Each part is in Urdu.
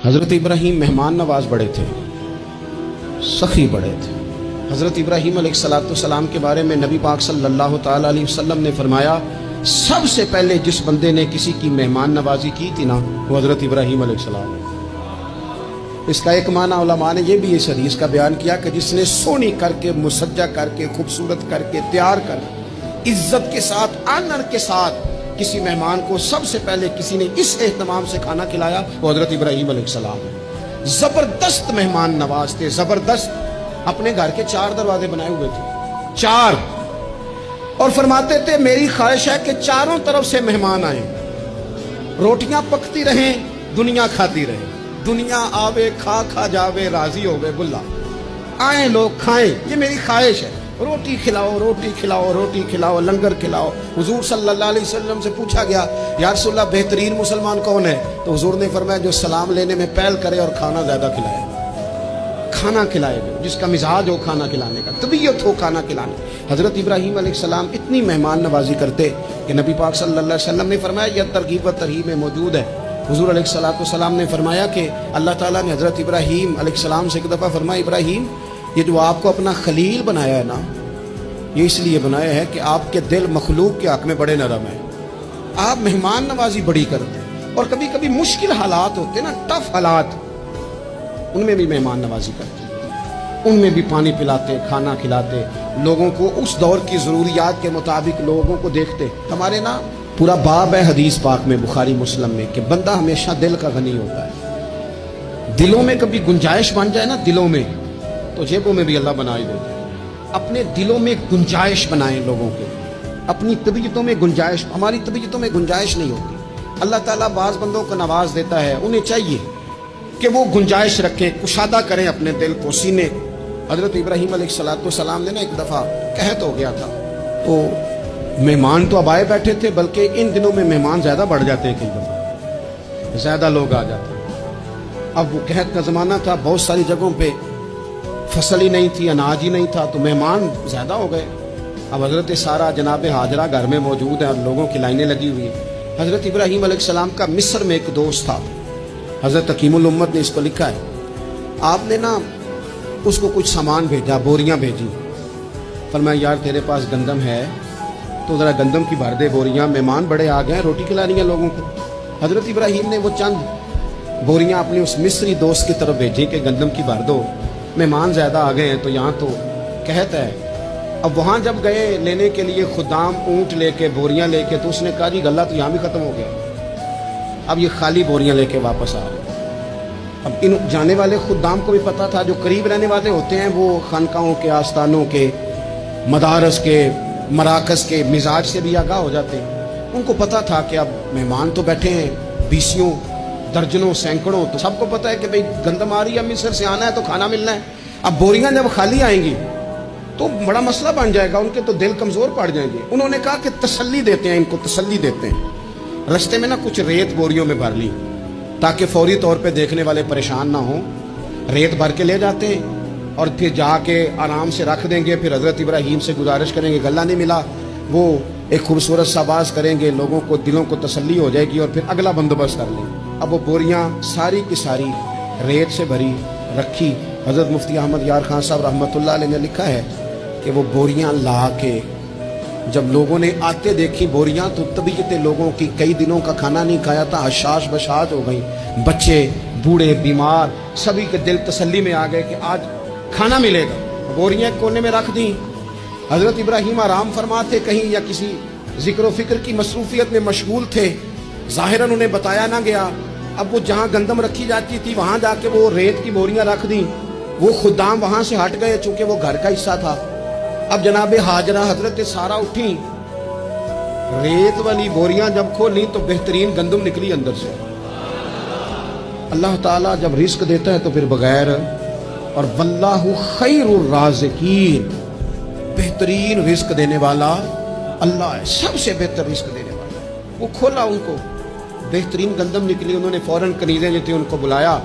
حضرت ابراہیم مہمان نواز بڑے تھے، سخی بڑے تھے۔ حضرت ابراہیم علیہ السلام کے بارے میں نبی پاک صلی اللہ تعالی علیہ وسلم نے فرمایا، سب سے پہلے جس بندے نے کسی کی مہمان نوازی کی تھی نا، وہ حضرت ابراہیم علیہ السلام ہے۔ اس کا ایک معنی علماء نے یہ بھی اس حدیث کا بیان کیا کہ جس نے سونی کر کے، مسجہ کر کے، خوبصورت کر کے، تیار کر، عزت کے ساتھ، آنر کے ساتھ کسی مہمان کو سب سے پہلے کسی نے اس اہتمام سے کھانا کھلایا، وہ حضرت ابراہیم علیہ السلام ہے۔ زبردست مہمان نواز تھے، زبردست۔ اپنے گھر کے 4 دروازے بنائے ہوئے تھے، 4، اور فرماتے تھے میری خواہش ہے کہ چاروں طرف سے مہمان آئیں، روٹیاں پکتی رہیں، دنیا کھاتی رہے، دنیا آوے کھا کھا جاوے، راضی ہوئے بلا، آئیں لوگ کھائیں، یہ میری خواہش ہے۔ روٹی کھلاؤ، روٹی کھلاؤ، روٹی کھلاؤ، لنگر کھلاؤ۔ حضور صلی اللہ علیہ وسلم سے پوچھا گیا، یا رسول اللہ بہترین مسلمان کون ہے؟ تو حضور نے فرمایا جو سلام لینے میں پہل کرے اور کھانا زیادہ کھلائے، کھانا کھلائے گا، جس کا مزاج ہو کھانا کھلانے کا، طبیعت ہو کھانا کھلانے۔ حضرت ابراہیم علیہ السلام اتنی مہمان نوازی کرتے کہ نبی پاک صلی اللہ علیہ وسلم نے فرمایا، یہ ترغیب و ترہیب میں موجود ہے۔ حضور علیہ السلام نے فرمایا کہ اللہ تعالیٰ نے حضرت ابراہیم علیہ السلام سے ایک دفعہ فرمایا، ابراہیم یہ جو آپ کو اپنا خلیل بنایا ہے نا، یہ اس لیے بنایا ہے کہ آپ کے دل مخلوق کے حق میں بڑے نرم ہیں، آپ مہمان نوازی بڑی کرتے ہیں، اور کبھی کبھی مشکل حالات ہوتے ہیں نا، ٹف حالات، ان میں بھی مہمان نوازی کرتے ہیں، ان میں بھی پانی پلاتے، کھانا کھلاتے، لوگوں کو اس دور کی ضروریات کے مطابق لوگوں کو دیکھتے۔ ہمارے نا پورا باب ہے حدیث پاک میں، بخاری مسلم میں، کہ بندہ ہمیشہ دل کا غنی ہوتا ہے۔ دلوں میں کبھی گنجائش بن جائے نا، دلوں میں، تو جیبوں میں بھی اللہ بنا ہی دیتا ہے۔ اپنے دلوں میں گنجائش بنائیں لوگوں کے، اپنی طبیعتوں میں گنجائش، ہماری طبیعتوں میں گنجائش نہیں ہوتی۔ اللہ تعالیٰ بعض بندوں کو نواز دیتا ہے، انہیں چاہیے کہ وہ گنجائش رکھیں، کشادہ کریں اپنے دل کو، سینے کو۔ حضرت ابراہیم علیہ السلام نے نا ایک دفعہ قحط ہو گیا تھا، تو مہمان تو اب آئے بیٹھے تھے، بلکہ ان دنوں میں مہمان زیادہ بڑھ جاتے ہیں، کئی دفعہ زیادہ لوگ آ جاتے ہیں۔ اب وہ قحط کا زمانہ تھا، بہت ساری جگہوں پہ فصل ہی نہیں تھی، اناج ہی نہیں تھا، تو مہمان زیادہ ہو گئے۔ اب حضرت سارہ جناب ہاجرہ گھر میں موجود ہیں اور لوگوں کی لائنیں لگی ہوئی ہیں۔ حضرت ابراہیم علیہ السلام کا مصر میں ایک دوست تھا، حضرت حکیم الامت نے اس کو لکھا ہے، آپ نے نا اس کو کچھ سامان بھیجا، بوریاں بھیجی، فرمایا یار تیرے پاس گندم ہے تو ذرا گندم کی بھر دے بوریاں، مہمان بڑے آ گئے، روٹی کھلانی ہے لوگوں کو۔ حضرت ابراہیم نے وہ چند بوریاں اپنے اس مصری دوست کی طرف بھیجی کہ گندم کی بھر دو، مہمان زیادہ آ گئے ہیں تو یہاں تو قحط ہے۔ اب وہاں جب گئے لینے کے لیے خدام اونٹ لے کے، بوریاں لے کے، تو اس نے کہا جی غلہ تو یہاں بھی ختم ہو گیا، اب یہ خالی بوریاں لے کے واپس آ رہے۔ اب ان جانے والے خدام کو بھی پتا تھا، جو قریب رہنے والے ہوتے ہیں وہ خانقاہوں کے، آستانوں کے، مدارس کے، مراکز کے مزاج سے بھی آگاہ ہو جاتے ہیں۔ ان کو پتا تھا کہ اب مہمان تو بیٹھے ہیں بیسیوں، درجنوں، سینکڑوں، تو سب کو پتا ہے کہ بھئی گندم آ رہی ہے، مصر سے آنا ہے تو کھانا ملنا ہے۔ اب بوریاں جب خالی آئیں گی تو بڑا مسئلہ بن جائے گا، ان کے تو دل کمزور پڑ جائیں گے۔ انہوں نے کہا کہ تسلی دیتے ہیں، ان کو تسلی دیتے ہیں۔ رستے میں نا کچھ ریت بوریوں میں بھر لی تاکہ فوری طور پہ دیکھنے والے پریشان نہ ہوں، ریت بھر کے لے جاتے ہیں اور پھر جا کے آرام سے رکھ دیں گے۔ پھر حضرت ابراہیم سے گزارش کریں گے، غلہ نہیں ملا، وہ ایک خوبصورت سا آواز کریں گے، لوگوں کو دلوں کو تسلی ہو جائے گی، اور پھر اگلا بندوبست کر لیں۔ اب وہ بوریاں ساری کی ساری ریت سے بھری رکھی۔ حضرت مفتی احمد یار خان صاحب رحمۃ اللہ علیہ نے لکھا ہے کہ وہ بوریاں لا کے جب لوگوں نے آتے دیکھی بوریاں، تو طبیعت لوگوں کی کئی دنوں کا کھانا نہیں کھایا تھا، حشاش بشاش ہو گئی، بچے، بوڑھے، بیمار، سبھی کے دل تسلی میں آ گئے کہ آج کھانا ملے گا۔ بوریاں کونے میں رکھ دیں۔ حضرت ابراہیم آرام فرماتے کہیں یا کسی ذکر و فکر کی مصروفیت میں مشغول تھے، ظاہراً انہیں بتایا نہ گیا۔ اب وہ جہاں گندم رکھی جاتی تھی وہاں جا کے وہ ریت کی بوریاں رکھ دیں، وہ خدام وہاں سے ہٹ گئے چونکہ وہ گھر کا حصہ تھا۔ اب جناب ہاجرہ حضرت سارہ اٹھیں، ریت والی بوریاں جب کھولیں تو بہترین گندم نکلی اندر سے۔ اللہ تعالیٰ جب رزق دیتا ہے تو پھر بغیر، اور واللہ خیر الرازقین، بہترین رزق دینے والا اللہ ہے، سب سے بہتر رزق دینے والا۔ وہ کھولا، ان کو بہترین گندم نکلی، انہوں نے فوراً کنیزیں جو تھیں ان کو بلایا،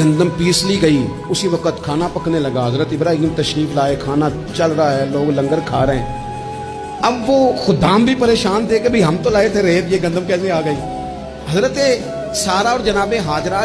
گندم پیس لی گئی، اسی وقت کھانا پکنے لگا۔ حضرت ابراہیم تشریف لائے، کھانا چل رہا ہے، لوگ لنگر کھا رہے ہیں۔ اب وہ خدام بھی پریشان تھے کہ بھئی ہم تو لائے تھے ریت، یہ گندم کیسے آ گئی؟ حضرت سارہ اور جناب ہاجرہ